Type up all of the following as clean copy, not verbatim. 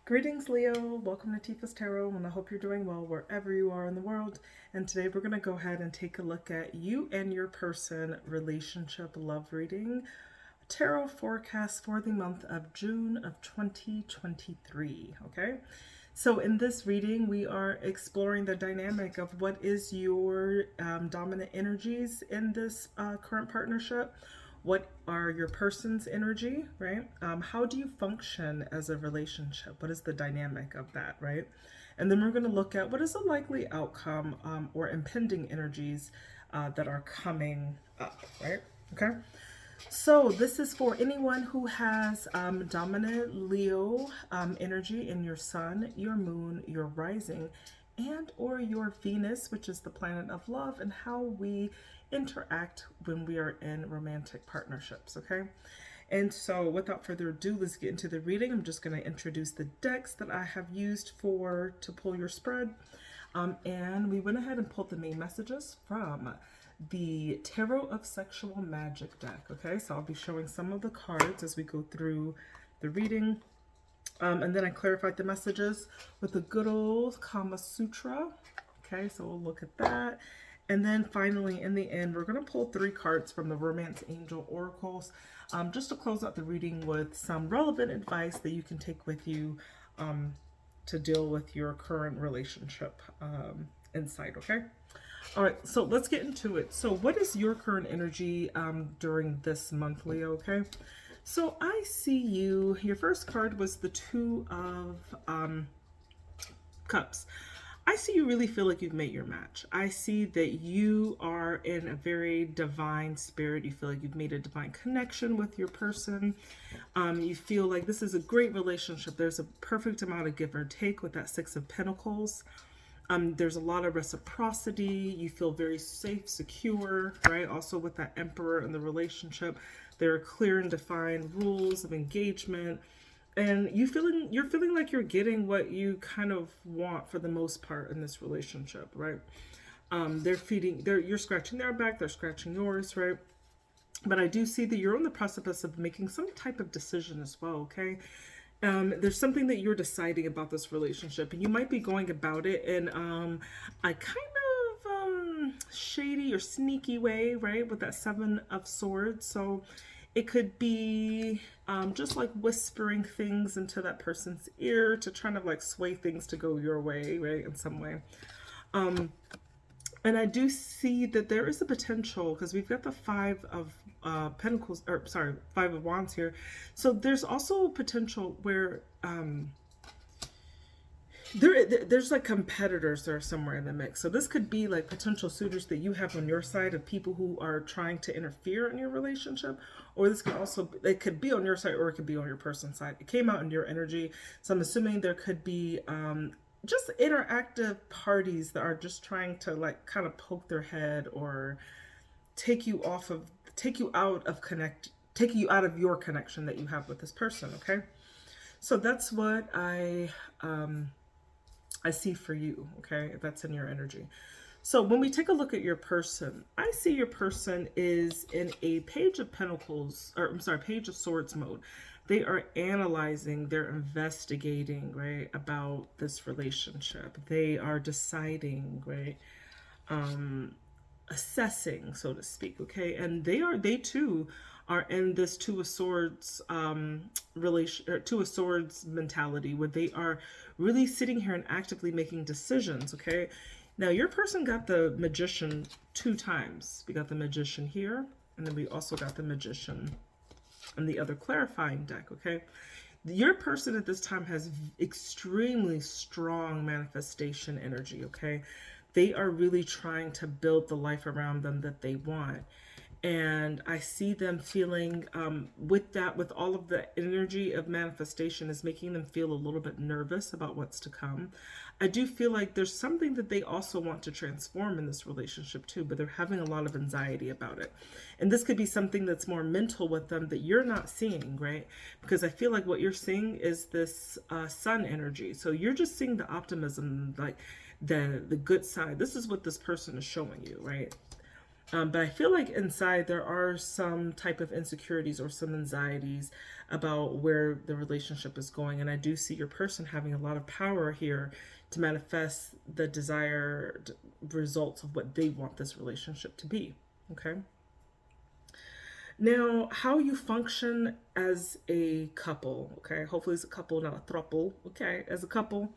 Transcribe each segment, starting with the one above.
Greetings, Leo. Welcome to Tifa's Tarot, and I hope you're doing well wherever you are in the world. And today we're going to go ahead and take a look at you and your person relationship love reading tarot forecast for the month of June of 2023. Okay, so in this reading, we are exploring the dynamic of what is your dominant energies in this current partnership. What are your person's energy, right? How do you function as a relationship? What is the dynamic of that, right? And then we're going to look at what is a likely outcome or impending energies that are coming up, right? Okay. So this is for anyone who has dominant Leo energy in your sun, your moon, your rising, and or your Venus, which is the planet of love, and how we interact when we are in romantic partnerships, okay? And so without further ado, let's get into the reading. I'm just going to introduce the decks that I have used to pull your spread. And we went ahead and pulled the main messages from the Tarot of Sexual Magic deck. Okay, so I'll be showing some of the cards as we go through the reading. And then I clarified the messages with the good old Kama Sutra. Okay, so we'll look at that. And then finally, in the end, we're going to pull 3 cards from the Romance Angel Oracles just to close out the reading with some relevant advice that you can take with you to deal with your current relationship insight, okay? All right, so let's get into it. So what is your current energy during this month, Leo, okay? So I see you, your first card was the Two of Cups. I see you really feel like you've made your match. I see that you are in a very divine spirit. You feel like you've made a divine connection with your person. You feel like this is a great relationship. There's a perfect amount of give or take with that Six of Pentacles. There's a lot of reciprocity. You feel very safe, secure, right? Also with that Emperor in the relationship, there are clear and defined rules of engagement. And you're feeling like you're getting what you kind of want for the most part in this relationship, right? You're scratching their back, they're scratching yours, right? But I do see that you're on the precipice of making some type of decision as well, okay? There's something that you're deciding about this relationship, and you might be going about it in a kind of shady or sneaky way, right? With that Seven of Swords. So it could be just like whispering things into that person's ear to try to like sway things to go your way, right? In some way. And I do see that there is a potential because we've got the Five of Pentacles, or sorry, Five of Wands here. So there's also potential where there's like competitors that are somewhere in the mix. So this could be like potential suitors that you have on your side of people who are trying to interfere in your relationship, or this could also, it could be on your side or it could be on your person's side. It came out in your energy, so I'm assuming there could be just interactive parties that are just trying to like kind of poke their head or take you out of your connection that you have with this person, okay? So that's what I see for you, okay, if that's in your energy. So when we take a look at your person, I see your person is in a Page of Pentacles, or I'm sorry, Page of Swords mode. They are analyzing, they're investigating, right, about this relationship. They are deciding, right, assessing, so to speak, okay? And they too are in this Two of Swords Two of Swords mentality, where they are really sitting here and actively making decisions, okay? Now your person got the Magician 2 times. We got the Magician here, and then we also got the Magician in the other clarifying deck, okay? Your person at this time has extremely strong manifestation energy, okay? They are really trying to build the life around them that they want. And I see them feeling with all of the energy of manifestation is making them feel a little bit nervous about what's to come. I do feel like there's something that they also want to transform in this relationship too, but they're having a lot of anxiety about it. And this could be something that's more mental with them that you're not seeing, right? Because I feel like what you're seeing is this sun energy. So you're just seeing the optimism, like the good side. This is what this person is showing you, right? But I feel like inside there are some type of insecurities or some anxieties about where the relationship is going. And I do see your person having a lot of power here to manifest the desired results of what they want this relationship to be. Okay. Now, how you function as a couple, okay? Hopefully it's a couple, not a throuple, okay? As a couple,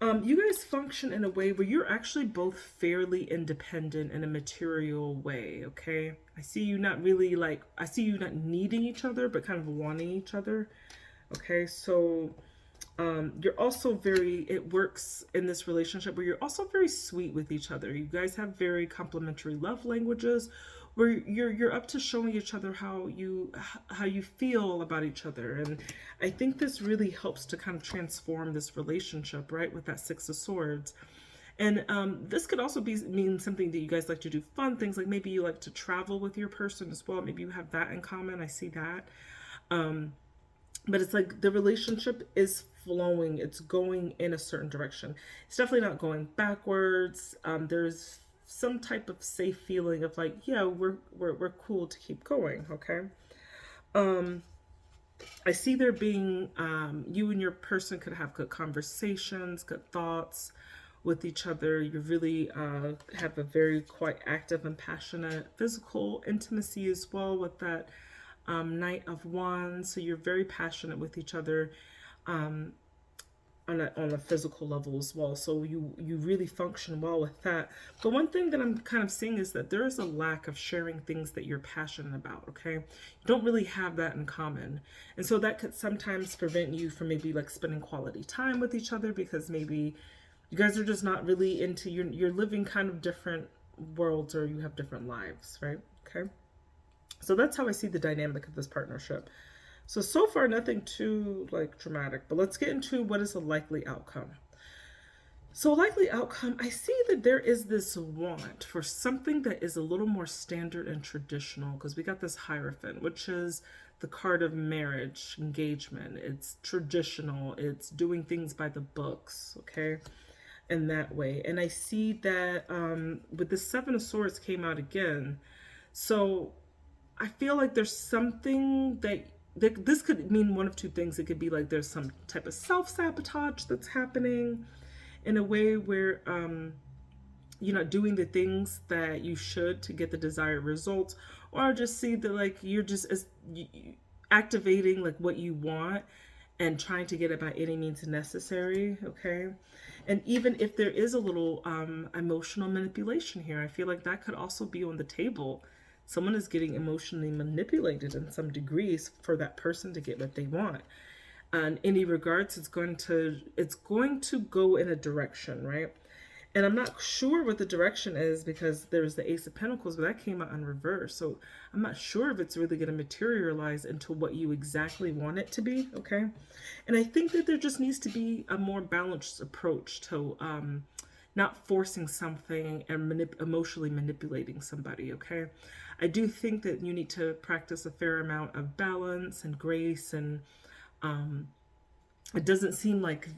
you guys function in a way where you're actually both fairly independent in a material way, okay? I see you not really like, I see you not needing each other, but kind of wanting each other, okay? So you're also very, it works in this relationship where you're also very sweet with each other. You guys have very complementary love languages where you're up to showing each other how you feel about each other. And I think this really helps to kind of transform this relationship, right? With that Six of Swords. And this could also mean something that you guys like to do fun things, like maybe you like to travel with your person as well. Maybe you have that in common. I see that. But it's like the relationship is flowing, it's going in a certain direction. It's definitely not going backwards. There's some type of safe feeling of like, yeah, we're cool to keep going. Okay. I see there being you and your person could have good conversations, good thoughts with each other. You really have a very quite active and passionate physical intimacy as well with that Knight of Wands. So you're very passionate with each other on a physical level as well. So you really function well with that. But one thing that I'm kind of seeing is that there is a lack of sharing things that you're passionate about, okay? You don't really have that in common. And so that could sometimes prevent you from maybe like spending quality time with each other because maybe you guys are just not really into, you're living kind of different worlds or you have different lives, right? Okay. So that's how I see the dynamic of this partnership. So far, nothing too like dramatic, but let's get into what is a likely outcome. So, a likely outcome, I see that there is this want for something that is a little more standard and traditional because we got this Hierophant, which is the card of marriage, engagement. It's traditional, it's doing things by the books, okay, in that way. And I see that with the Seven of Swords came out again. So, I feel like there's something that this could mean one of two things. It could be like there's some type of self-sabotage that's happening in a way where you're not doing the things that you should to get the desired results, or I just see that like you're just activating like what you want and trying to get it by any means necessary, okay? And even if there is a little emotional manipulation here, I feel like that could also be on the table. Someone is getting emotionally manipulated in some degrees for that person to get what they want. In any regards, it's going to go in a direction, right? And I'm not sure what the direction is because there's the Ace of Pentacles, but that came out in reverse. So I'm not sure if it's really going to materialize into what you exactly want it to be, okay? And I think that there just needs to be a more balanced approach to not forcing something and emotionally manipulating somebody, okay? I do think that you need to practice a fair amount of balance and grace, and it doesn't seem like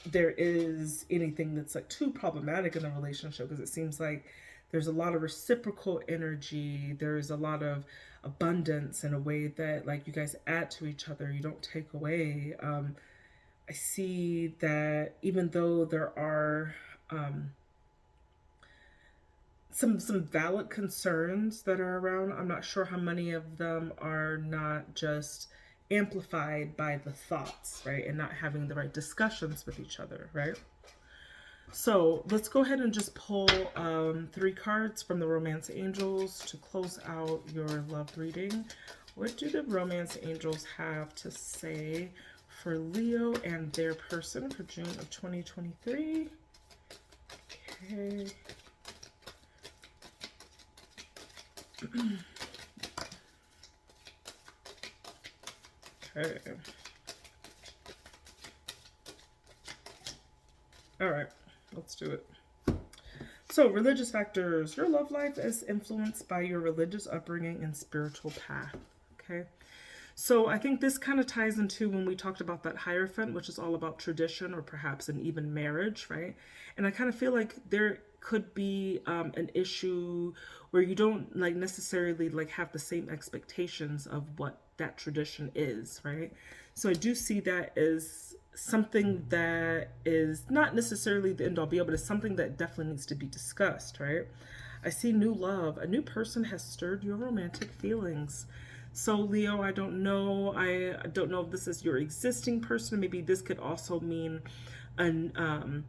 there is anything that's like too problematic in the relationship because it seems like there's a lot of reciprocal energy. There's a lot of abundance in a way that like you guys add to each other. You don't take away. I see that even though there are some valid concerns that are around, I'm not sure how many of them are not just amplified by the thoughts, right? And not having the right discussions with each other, right? So let's go ahead and just pull 3 cards from the Romance Angels to close out your love reading. What do the Romance Angels have to say for Leo and their person for June of 2023? Okay. Okay. All right, let's do it. So, religious factors. Your love life is influenced by your religious upbringing and spiritual path. Okay. So I think this kind of ties into when we talked about that Hierophant, which is all about tradition or perhaps an even marriage, right? And I kind of feel like there could be an issue where you don't like necessarily like have the same expectations of what that tradition is, right? So I do see that as something that is not necessarily the end all be all, but it's something that definitely needs to be discussed, right? I see new love. A new person has stirred your romantic feelings. So Leo, I don't know. I don't know if this is your existing person. Maybe this could also mean an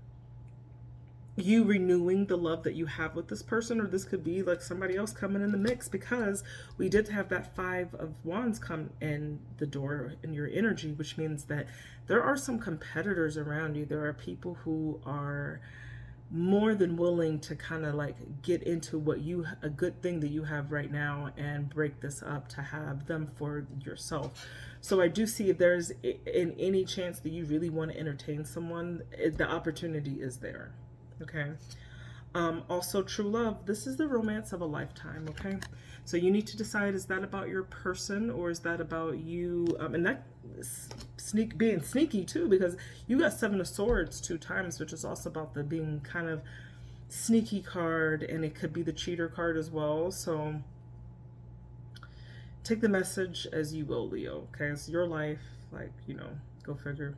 you renewing the love that you have with this person, or this could be like somebody else coming in the mix, because we did have that Five of Wands come in the door in your energy, which means that there are some competitors around you. There are people who are more than willing to kind of like get into what you a good thing that you have right now and break this up to have them for yourself. So I do see if there's in any chance that you really want to entertain someone, the opportunity is there. Okay. Also, true love. This is the romance of a lifetime. Okay. So you need to decide, is that about your person or is that about you? And that being sneaky too, because you got Seven of Swords 2 times, which is also about the being kind of sneaky card, and it could be the cheater card as well. So take the message as you will, Leo. Okay. It's your life. Like, go figure.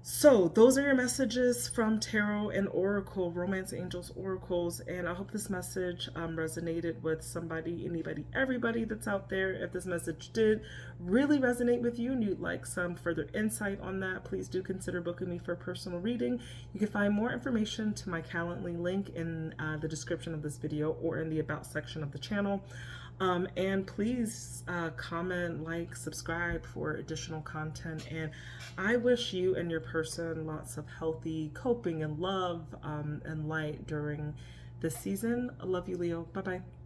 So those are your messages from Tarot and Oracle, Romance Angels Oracles, and I hope this message resonated with somebody, anybody, everybody that's out there. If this message did really resonate with you and you'd like some further insight on that, please do consider booking me for a personal reading. You can find more information to my Calendly link in the description of this video or in the About section of the channel. And please comment, like, subscribe for additional content. And I wish you and your person lots of healthy coping and love and light during this season. I love you, Leo. Bye-bye.